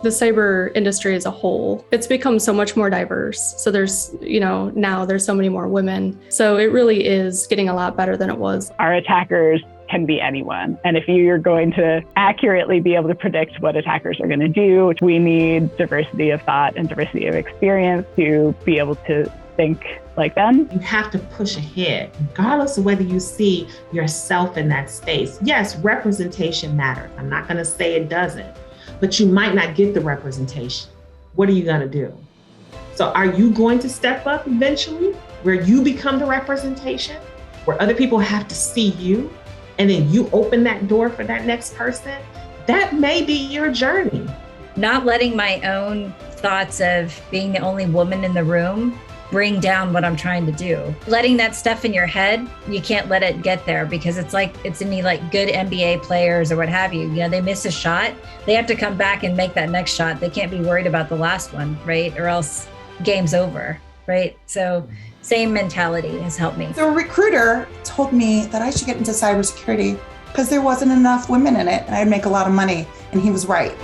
The cyber industry as a whole, it's become so much more diverse. So there's, now there's so many more women. So it really is getting a lot better than it was. Our attackers can be anyone. And if you're going to accurately be able to predict what attackers are going to do, we need diversity of thought and diversity of experience to be able to think like them. You have to push ahead, regardless of whether you see yourself in that space. Yes, representation matters. I'm not going to say it doesn't. But you might not get the representation. What are you going to do? So are you going to step up eventually where you become the representation, where other people have to see you, and then you open that door for that next person? That may be your journey. Not letting my own thoughts of being the only woman in the room bring down what I'm trying to do. Letting that stuff in your head, you can't let it get there, because it's any good NBA players or what have you. They miss a shot, they have to come back and make that next shot. They can't be worried about the last one, right? Or else game's over, right? So same mentality has helped me. The recruiter told me that I should get into cybersecurity because there wasn't enough women in it and I'd make a lot of money, and he was right.